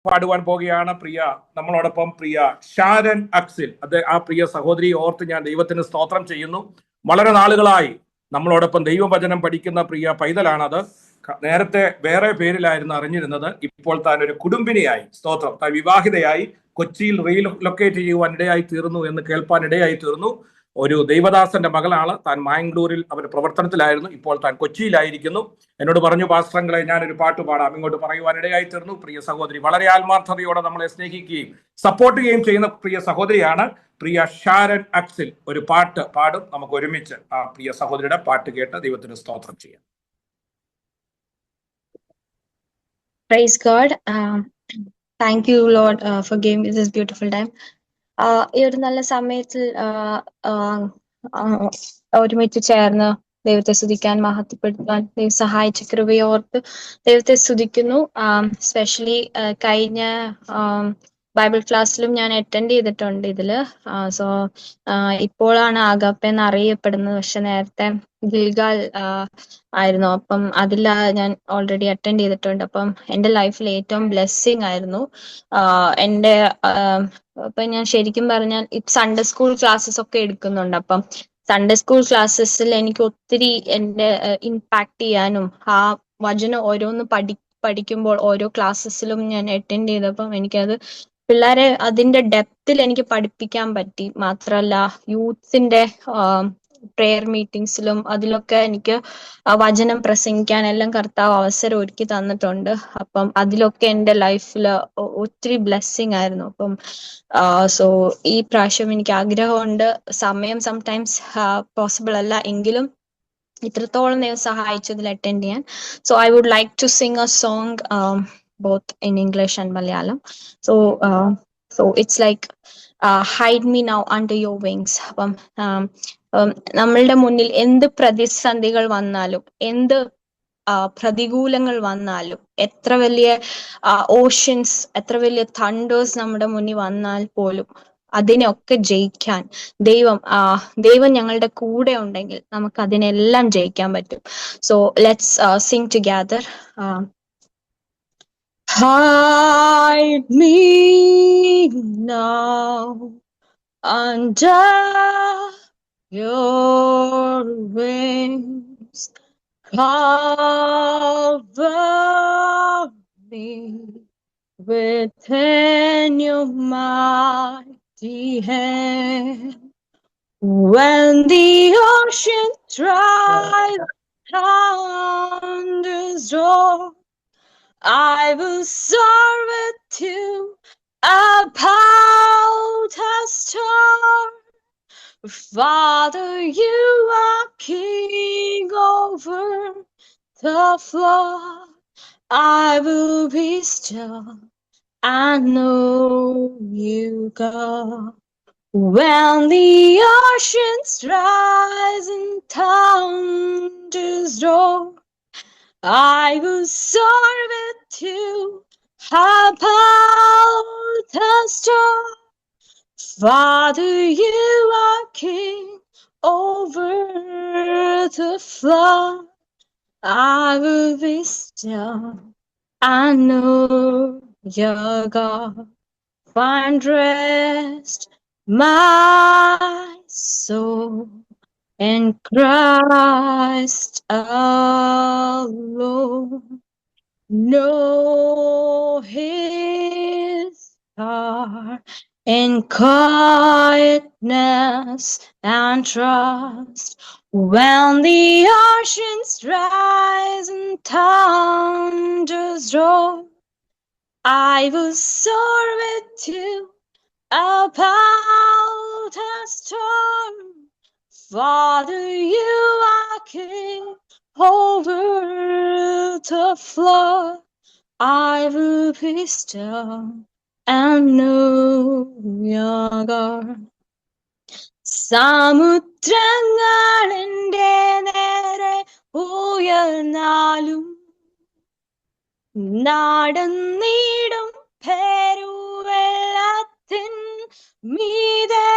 പാടുവാൻ പോകുകയാണ് നമ്മളോടൊപ്പം പ്രിയ ഷാരൻ അക്സിൽ. ആ പ്രിയ സഹോദരിയെ ഓർത്ത് ഞാൻ ദൈവത്തിന് സ്തോത്രം ചെയ്യുന്നു. വളരെ നാളുകളായി നമ്മളോടൊപ്പം ദൈവവചനം പഠിക്കുന്ന പ്രിയ പൈതലാണത്. നേരത്തെ വേറെ പേരിലായിരുന്നു അറിഞ്ഞിരുന്നത്. ഇപ്പോൾ താൻ ഒരു കുടുംബിനിയായി, സ്തോത്രം, താൻ വിവാഹിതയായി കൊച്ചിയിൽ റീലൊക്കേറ്റ് ചെയ്യുവാൻ ഇടയായി തീർന്നു എന്ന് കേൾപ്പാൻ ഇടയായി തീർന്നു. ഒരു ദൈവദാസന്റെ മകളാണ് താൻ. മാംഗ്ലൂരിൽ അവർ പ്രവർത്തനത്തിലായിരുന്നു. ഇപ്പോൾ താൻ കൊച്ചിയിലായിരിക്കുന്നു. എന്നോട് പറഞ്ഞു, പാസ്റ്ററങ്ങളെ ഞാനൊരു പാട്ട് പാടാം, ഇങ്ങോട്ട് പറയുവാൻ ഇടയായി തീർന്നു. പ്രിയ സഹോദരി വളരെ ആത്മാർത്ഥതയോടെ നമ്മളെ സ്നേഹിക്കുകയും സപ്പോർട്ട് ചെയ്യുകയും ചെയ്യുന്ന പ്രിയ സഹോദരിയാണ് പ്രിയ ഷാരൻ അക്സിൽ. ഒരു പാട്ട് പാടും. നമുക്ക് ഒരുമിച്ച് ആ പ്രിയ സഹോദരിയുടെ പാട്ട് കേട്ട് ദൈവത്തിന് സ്തോത്രം ചെയ്യാം. Praise God. Thank you, Lord, for giving me this beautiful time. ഈ ഒരു നല്ല സമയത്തിൽ ഒരുമിച്ച് ചേർന്ന് ദൈവത്തെ സ്തുതിക്കാൻ, മഹത്വപ്പെടുത്താൻ ദൈവം സഹായിച്ച കൃപയോർത്ത് ദൈവത്തെ സ്തുതിക്കുന്നു. സ്പെഷ്യലി കഴിഞ്ഞ ബൈബിൾ ക്ലാസ്സിലും ഞാൻ അറ്റൻഡ് ചെയ്തിട്ടുണ്ട് ഇതില്. സോ ഇപ്പോഴാണ് ആഗപ്പ എന്ന് അറിയപ്പെടുന്നത്, പക്ഷെ നേരത്തെ ഗിൽഗാൽ ആയിരുന്നു. അപ്പം അതിൽ ഞാൻ ഓൾറെഡി അറ്റൻഡ് ചെയ്തിട്ടുണ്ട്. അപ്പം എൻ്റെ ലൈഫിൽ ഏറ്റവും ബ്ലെസ്സിങ് ആയിരുന്നു. എൻ്റെ ഇപ്പൊ ഞാൻ ശരിക്കും പറഞ്ഞാൽ സൺഡേ സ്കൂൾ ക്ലാസ്സസ് ഒക്കെ എടുക്കുന്നുണ്ട്. അപ്പം സൺഡേ സ്കൂൾ ക്ലാസ്സസിൽ എനിക്ക് ഒത്തിരി എന്റെ ഇമ്പാക്ട് ചെയ്യാനും ആ വചനം ഓരോന്ന് പഠിക്കുമ്പോൾ ഓരോ ക്ലാസ്സസിലും ഞാൻ അറ്റൻഡ് ചെയ്തപ്പം എനിക്കത് പിള്ളേരെ അതിന്റെ ഡെപ്തിൽ എനിക്ക് പഠിപ്പിക്കാൻ പറ്റി. മാത്രല്ല യൂത്ത്സിന്റെ പ്രെയർ മീറ്റിംഗ്സിലും അതിലൊക്കെ എനിക്ക് വചനം പ്രസംഗിക്കാൻ എല്ലാം കർത്താവ് അവസരം ഒരുക്കി തന്നിട്ടുണ്ട്. അപ്പം അതിലൊക്കെ എൻ്റെ ലൈഫിൽ ഒത്തിരി ബ്ലെസ്സിങ് ആയിരുന്നു. അപ്പം സോ ഈ പ്രാവശ്യം എനിക്ക് ആഗ്രഹമുണ്ട്. സമയം സംടൈംസ് പോസിബിൾ അല്ല, എങ്കിലും ഇത്രത്തോളം ദൈവം സഹായിച്ചതിൽ അറ്റൻഡ് ചെയ്യാൻ. So I would like to sing a song both in English and Malayalam. So it's like hide me now under your wings. അപ്പം നമ്മളുടെ മുന്നിൽ എന്ത് പ്രതിസന്ധികൾ വന്നാലും, എന്ത് പ്രതികൂലങ്ങൾ വന്നാലും, എത്ര വലിയ ഓഷ്യൻസ്, എത്ര വലിയ തണ്ടേഴ്സ് നമ്മുടെ മുന്നിൽ വന്നാൽ പോലും അതിനെയൊക്കെ ജയിക്കാൻ ദൈവം ഞങ്ങളുടെ കൂടെ ഉണ്ടെങ്കിൽ നമുക്ക് അതിനെല്ലാം ജയിക്കാൻ പറ്റും. So let's Singh together. Hide me now under your wings. Cover me within your mighty hand. When the ocean tries thunders roar, I will soar with you about a storm. Father, you are king over the flood. I will be still and know you, God. When the oceans rise and thunders roar, I will soar with you about the storm. Father, you are king over the flood. I will be still and know your God. Find rest, my soul, in Christ alone. Know his heart in quietness and trust. When the oceans rise and thunders roar, I will soar with you about a storm. Father, you are king over the flood. I will be still and know your God. സമുദ്രങ്ങൾ എൻ്റെ നേരെ ഉയർന്നാലും നടന്നിടും പെരുവെള്ളത്തിൻ മീതെ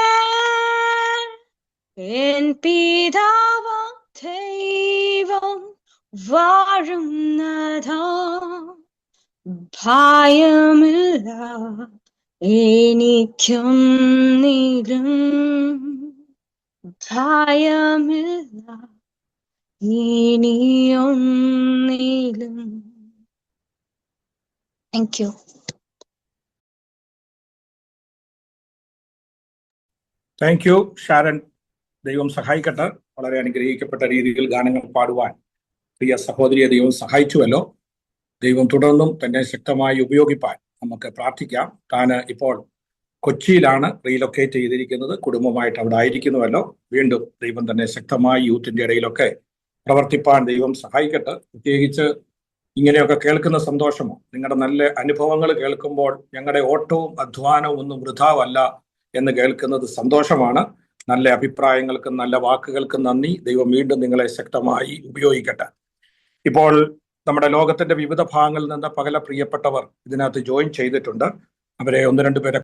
N പിതാവാം ദൈവം വാഴുന്നതാ ഭയമില്ല എനിക്കൊന്നിലും ഭയമില്ല, ഇനിയൊന്നിലും. Thank you. Thank you Sharon. ദൈവം സഹായിക്കട്ടെ. വളരെ അനുഗ്രഹിക്കപ്പെട്ട രീതിയിൽ ഗാനങ്ങൾ പാടുവാൻ പ്രിയ സഹോദരിയെ ദൈവം സഹായിച്ചുവല്ലോ. ദൈവം തുടർന്നും തന്നെ ശക്തമായി ഉപയോഗിപ്പാൻ നമുക്ക് പ്രാർത്ഥിക്കാം. താന് ഇപ്പോൾ കൊച്ചിയിലാണ് റീലൊക്കേറ്റ് ചെയ്തിരിക്കുന്നത്. കുടുംബമായിട്ട് അവിടെ ആയിരിക്കുന്നുവല്ലോ. വീണ്ടും ദൈവം തന്നെ ശക്തമായി യൂത്തിന്റെ ഇടയിലൊക്കെ പ്രവർത്തിപ്പാൻ ദൈവം സഹായിക്കട്ടെ. പ്രത്യേകിച്ച് ഇങ്ങനെയൊക്കെ കേൾക്കുന്ന സന്തോഷമോ, നിങ്ങളുടെ നല്ല അനുഭവങ്ങൾ കേൾക്കുമ്പോൾ ഞങ്ങളുടെ ഓട്ടവും അധ്വാനവും ഒന്നും വൃഥാവല്ല എന്ന് കേൾക്കുന്നത് സന്തോഷമാണ്. നല്ല അഭിപ്രായങ്ങൾക്കും നല്ല വാക്കുകൾക്കും നന്ദി. ദൈവം വീണ്ടും നിങ്ങളെ ശക്തമായി ഉപയോഗിക്കട്ടെ. ഇപ്പോൾ നമ്മുടെ ലോകത്തിന്റെ വിവിധ ഭാഗങ്ങളിൽ നിന്ന് പല പ്രിയപ്പെട്ടവർ ഇതിനകത്ത് ജോയിൻ ചെയ്തിട്ടുണ്ട്. അവരെ ഒന്ന് രണ്ട് പേരെ